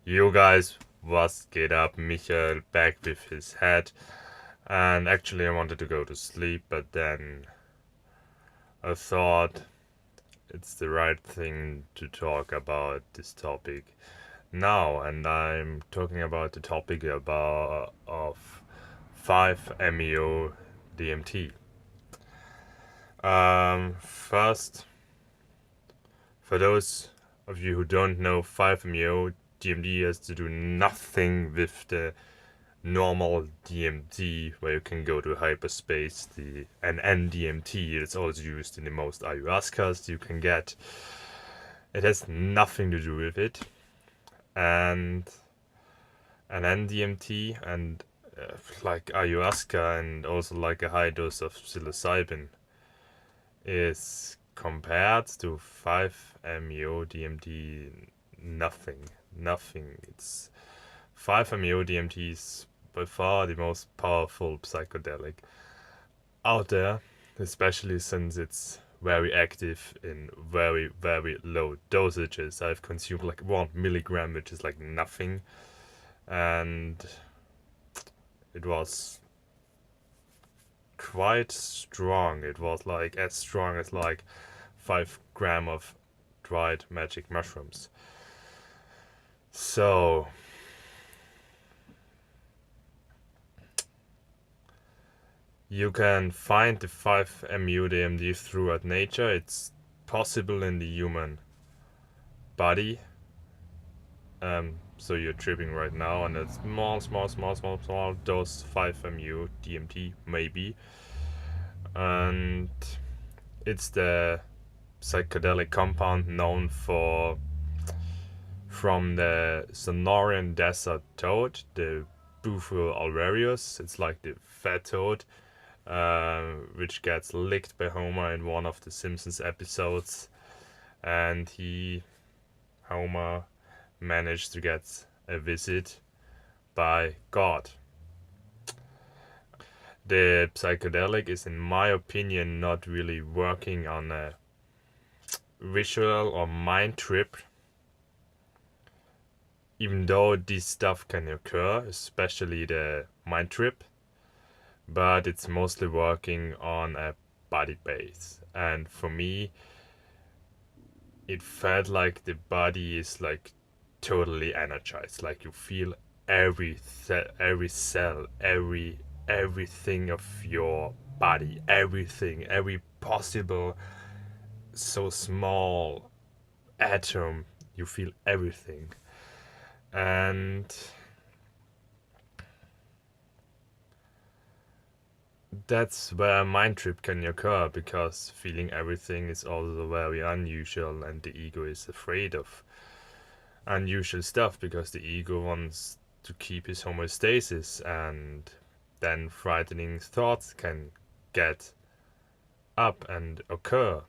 You guys, was get up? Michael back with his head. And actually, I wanted to go to sleep, but then I thought it's the right thing to talk about this topic now. And I'm talking about the topic of 5-MeO DMT. First, for those of you who don't know, 5-MeO DMT has to do nothing with the normal DMT where you can go to hyperspace. The an NDMT is also used in the most ayahuascas you can get. It has nothing to do with it. And an NDMT and like ayahuasca and also like a high dose of psilocybin is compared to 5-MeO DMT nothing. Nothing. It's 5-MeO DMT is by far the most powerful psychedelic out there, especially since it's very active in very, very low dosages. I've consumed like 1 milligram, which is like nothing, and it was quite strong. It was like as strong as like 5 gram of dried magic mushrooms. So you can find the 5-MeO DMT throughout nature. It's possible in the human body. So you're tripping right now, and a small dose 5-MeO DMT maybe, and it's the psychedelic compound known from the Sonoran desert toad, the Bufo alvarius. It's like the fat toad, which gets licked by Homer in one of the Simpsons episodes, and Homer, managed to get a visit by God. The psychedelic is, in my opinion, not really working on a visual or mind trip, even though this stuff can occur, especially the mind trip, but it's mostly working on a body base. And for me, it felt like the body is like totally energized. Like you feel every cell, everything of your body, every possible so small atom. You feel everything, and that's where a mind trip can occur, because feeling everything is also very unusual, and the ego is afraid of unusual stuff because the ego wants to keep his homeostasis, and then frightening thoughts can get up and occur.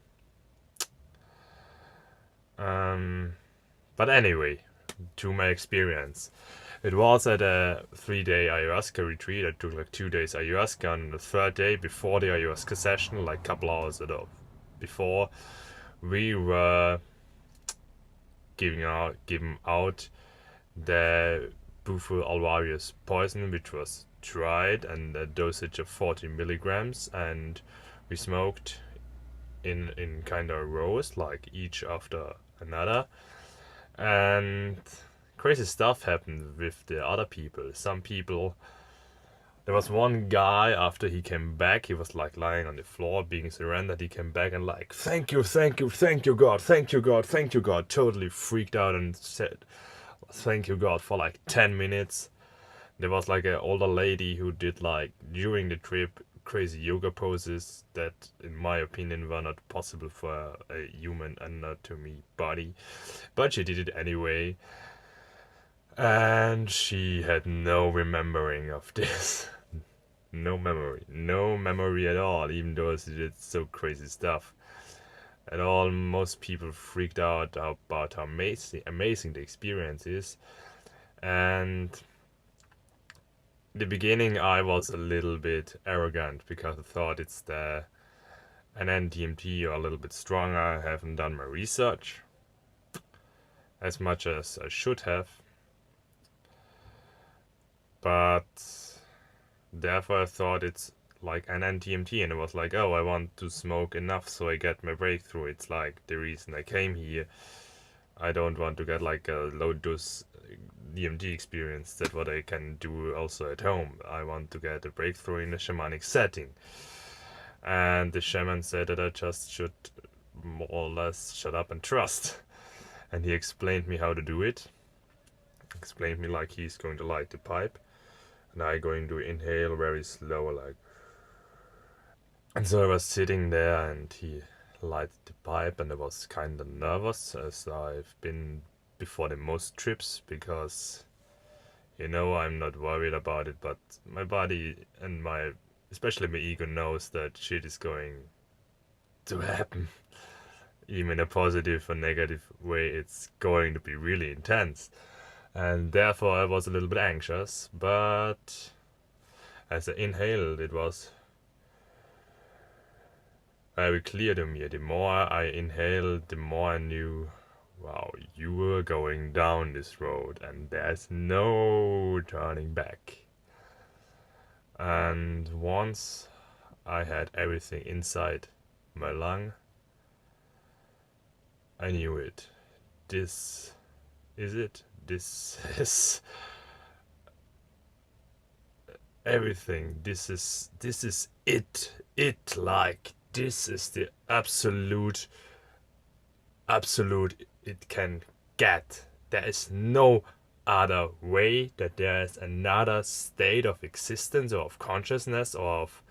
But anyway, to my experience, it was at a 3-day ayahuasca retreat. I took like 2 days ayahuasca, and the third day before the ayahuasca session, like a couple hours before, we were giving out the Bufo alvarius poison, which was dried and a dosage of 40 milligrams, and we smoked in kind of rows, like each after another, and crazy stuff happened with the other people. Some people, there was one guy, after he came back, he was like lying on the floor being surrendered. He came back and like, thank you, thank you God, thank you God, thank you God, totally freaked out and said thank you God for like 10 minutes. There was like an older lady who did like during the trip crazy yoga poses that in my opinion were not possible for a human anatomy body, but she did it anyway, and she had no remembering of this. No memory at all, even though she did so crazy stuff at all. Most people freaked out about how amazing the experience is. And the beginning I was a little bit arrogant because I thought it's an NDMT or a little bit stronger. I haven't done my research as much as I should have. But therefore I thought it's like an DMT, and it was like, oh, I want to smoke enough so I get my breakthrough. It's like the reason I came here. I don't want to get like a low dose DMT experience. That's what I can do also at home. I want to get a breakthrough in a shamanic setting. And the shaman said that I just should more or less shut up and trust. And he explained me how to do it. Explained me like he's going to light the pipe, and I going to inhale very slow, like. And so I was sitting there, and he lighted the pipe, and I was kind of nervous, as I've been before the most trips, because I'm not worried about it, but my body and especially my ego knows that shit is going to happen. Even in a positive or negative way, it's going to be really intense. And therefore I was a little bit anxious, but as I inhaled, it was very clear to me. The more I inhaled, the more I knew, wow, you were going down this road and there's no turning back. And once I had everything inside my lung, I knew it. This is it. This is everything. This is it. Like, this is the absolute it can get. There is no other way, that there is another state of existence or of consciousness or of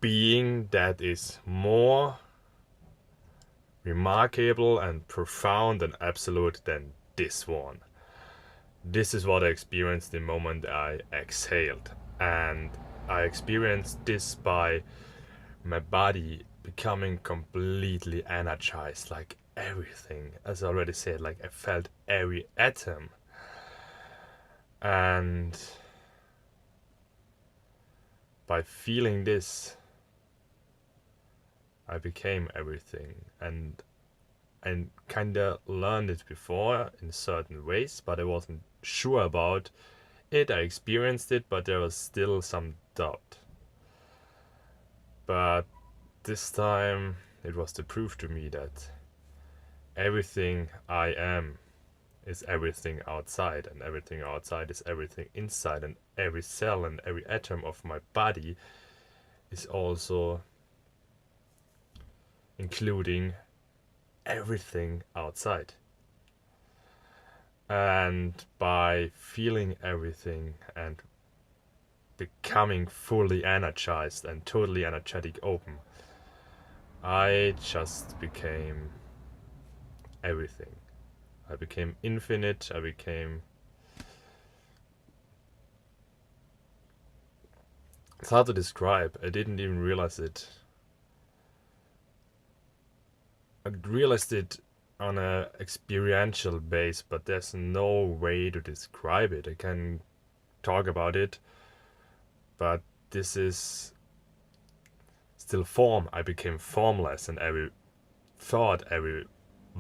being that is more remarkable and profound and absolute than this one. This is what I experienced the moment I exhaled, and I experienced this by my body becoming completely energized, like everything, as I already said, like I felt every atom. And by feeling this, I became everything. And I kinda learned it before in certain ways, but I wasn't sure about it. I experienced it, but there was still some doubt. But this time it was the proof to me that everything I am is everything outside, and everything outside is everything inside, and every cell and every atom of my body is also including everything outside. And by feeling everything and becoming fully energized and totally energetic open, I just became everything. I became infinite. I became... It's hard to describe. I didn't even realize it. I realized it on a experiential base, but there's no way to describe it. I can talk about it, but this is still form. I became formless, and every thought, every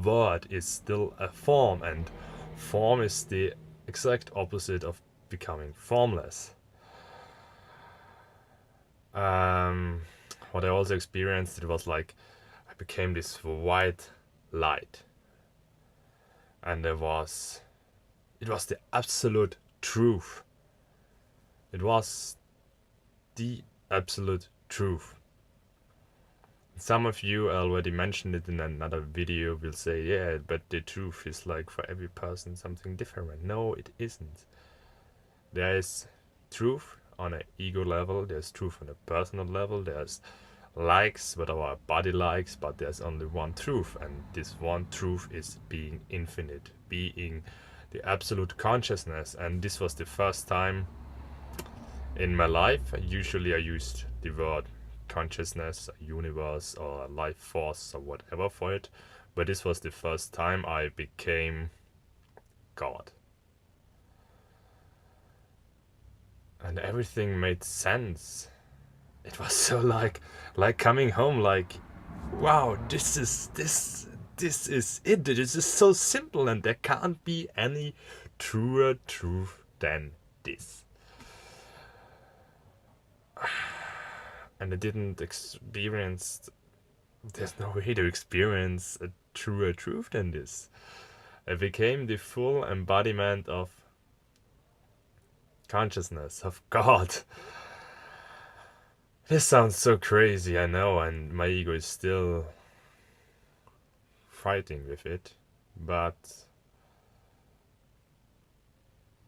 word is still a form, and form is the exact opposite of becoming formless. What I also experienced, it was like I became this white light, and it was the absolute truth. It was the absolute truth. Some of you already mentioned it in another video, will say, yeah, but the truth is like for every person something different. No, it isn't. There is truth on an ego level, there's truth on a personal level, there's likes what our body likes, but there's only one truth, and this one truth is being infinite, being the absolute consciousness. And this was the first time in my life. Usually I used the word consciousness, universe, or life force, or whatever for it, but this was the first time I became God. And everything made sense. It was so like coming home, like, wow, this is it. This is so simple, and there can't be any truer truth than this. And I didn't experience, there's no way to experience a truer truth than this. I became the full embodiment of consciousness, of God. This sounds so crazy, I know, and my ego is still fighting with it, but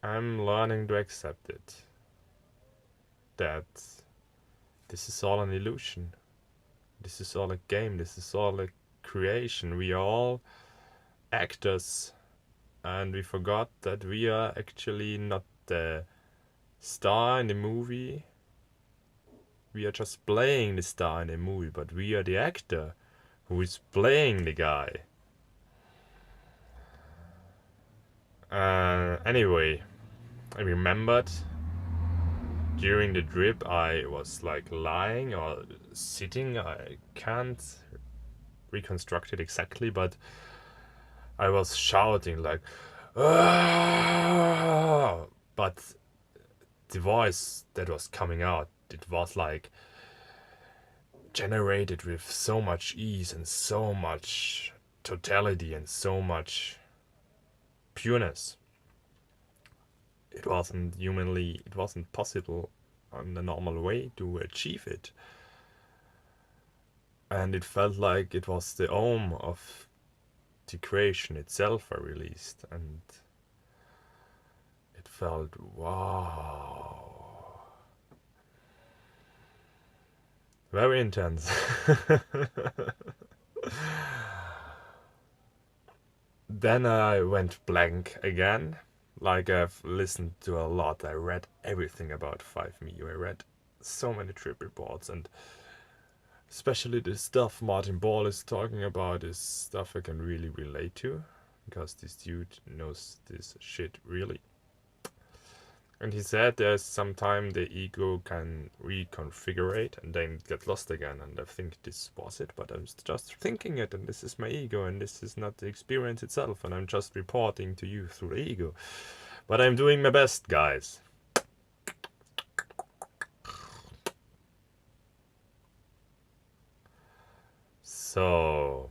I'm learning to accept it. That this is all an illusion. This is all a game. This is all a creation. We are all actors, and we forgot that we are actually not the star in the movie. We are just playing the star in the movie, but we are the actor who is playing the guy. Anyway, I remembered during the trip I was like lying or sitting. I can't reconstruct it exactly, but I was shouting like, "Ah!" But the voice that was coming out, it was like generated with so much ease and so much totality and so much pureness. It wasn't possible on the normal way to achieve it. And it felt like it was the Om of the creation itself I released, and it felt wow. Very intense. Then I went blank again. Like I've listened to a lot. I read everything about 5ME. I read so many trip reports, and especially the stuff Martin Ball is talking about is stuff I can really relate to, because this dude knows this shit really. And he said there's some time the ego can reconfigure and then get lost again, and I think this was it, but I'm just thinking it, and this is my ego, and this is not the experience itself, and I'm just reporting to you through the ego. But I'm doing my best, guys. So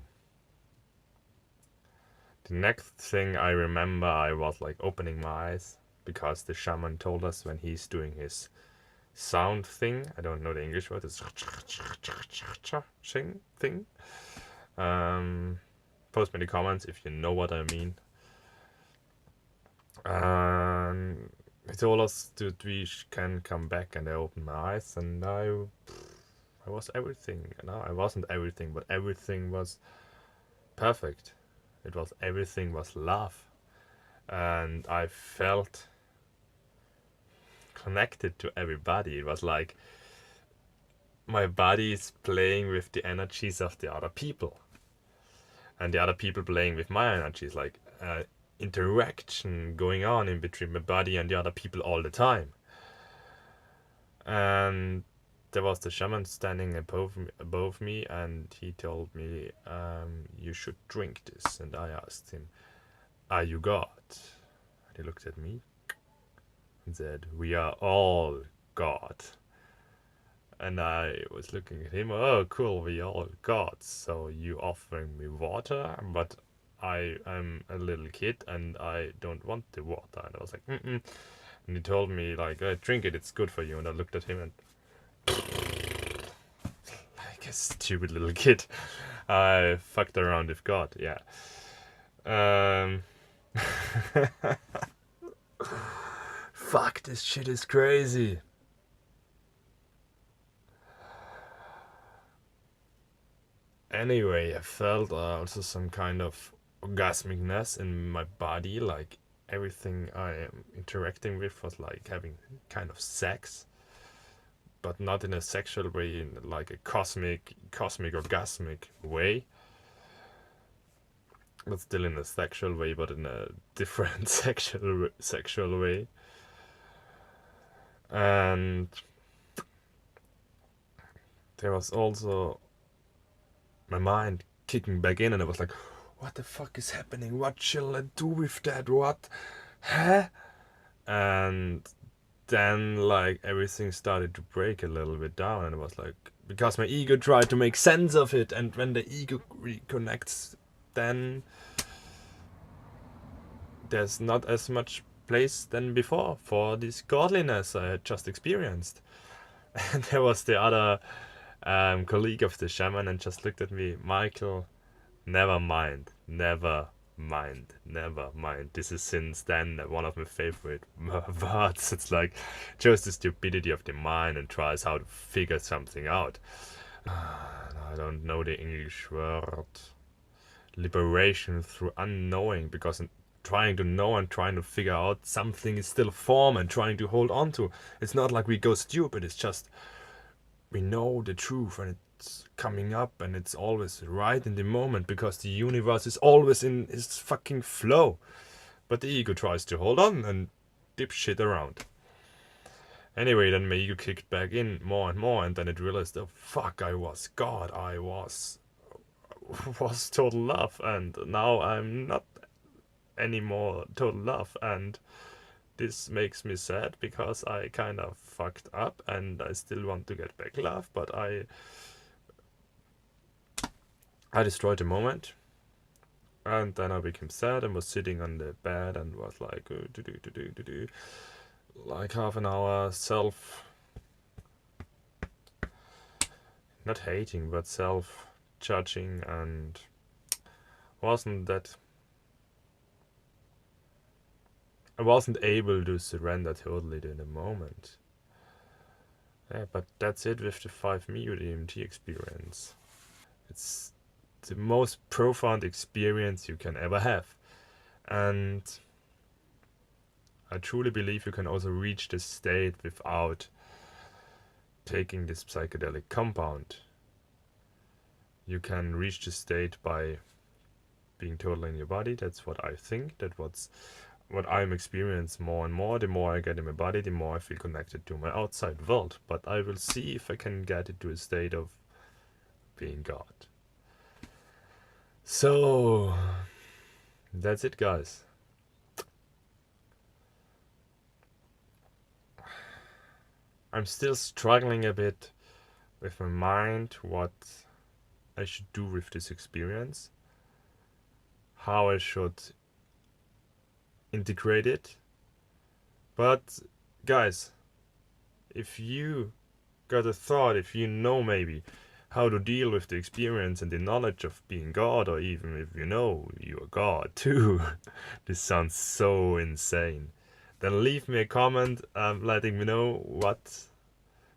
the next thing I remember, I was like opening my eyes, because the shaman told us when he's doing his sound thing, I don't know the English word, it's thing. Post me in the comments if you know what I mean. He told us that we can come back, and I opened my eyes, and I was everything. No, I wasn't everything, but everything was perfect. Everything was love, and I felt connected to everybody. It was like my body is playing with the energies of the other people, and the other people playing with my energies, like interaction going on in between my body and the other people all the time. And there was the shaman standing above me, and he told me, you should drink this. And I asked him, are you God? And he looked at me and said, we are all God. And I was looking at him, oh cool, we are all gods, so you offering me water, but I am a little kid and I don't want the water. And I was like, mm-mm. And he told me, like, drink it, it's good for you. And I looked at him and like a stupid little kid, I fucked around with God, yeah. Fuck, this shit is crazy. Anyway, I felt also some kind of orgasmicness in my body, like everything I am interacting with was like having kind of sex, but not in a sexual way, in like a cosmic orgasmic way, but still in a sexual way, but in a different sexual way. And there was also my mind kicking back in, and I was like, what the fuck is happening? What shall I do with that? What huh? And then like everything started to break a little bit down, and it was like, because my ego tried to make sense of it, and when the ego reconnects, then there's not as much place than before for this godliness I had just experienced. And there was the other colleague of the shaman and just looked at me, Michael, never mind, never mind, never mind. This is since then one of my favorite words. It's like, shows the stupidity of the mind and tries how to figure something out. I don't know the English word. Liberation through unknowing, because trying to know and trying to figure out something is still form and trying to hold on to. It's not like we go stupid, it's just we know the truth and it's coming up and it's always right in the moment because the universe is always in its fucking flow. But the ego tries to hold on and dip shit around. Anyway, then my ego kicked back in more and more, and then it realized, oh fuck, I was God, I was total love, and now I'm not anymore total love, and this makes me sad because I kind of fucked up and I still want to get back love, but I destroyed the moment. And then I became sad and was sitting on the bed and was like, like half an hour self, not hating, but self judging, and wasn't that, I wasn't able to surrender totally in the moment. Yeah, but that's it with the 5-MeO DMT experience. It's the most profound experience you can ever have. And I truly believe you can also reach this state without taking this psychedelic compound. You can reach this state by being totally in your body. That's what I think. That's what I'm experiencing more and more. The more I get in my body, the more I feel connected to my outside world. But I will see if I can get it to a state of being God. So that's it, guys. I'm still struggling a bit with my mind what I should do with this experience, how I should integrate it. But guys, if you got a thought, if you know maybe how to deal with the experience and the knowledge of being God, or even if you know you are God too, this sounds so insane, then leave me a comment letting me know what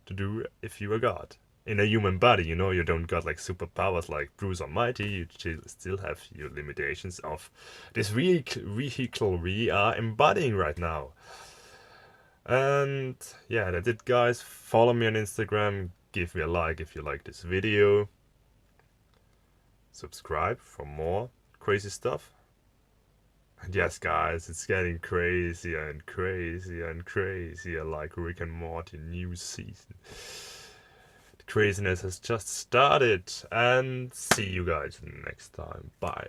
to do if you are God. In a human body, you don't got like superpowers like Bruce Almighty, you still have your limitations of this vehicle we are embodying right now. And yeah, that's it, guys. Follow me on Instagram, give me a like if you like this video, subscribe for more crazy stuff. And yes, guys, it's getting crazier and crazier and crazier, like Rick and Morty new season. The craziness has just started, and see you guys next time. Bye.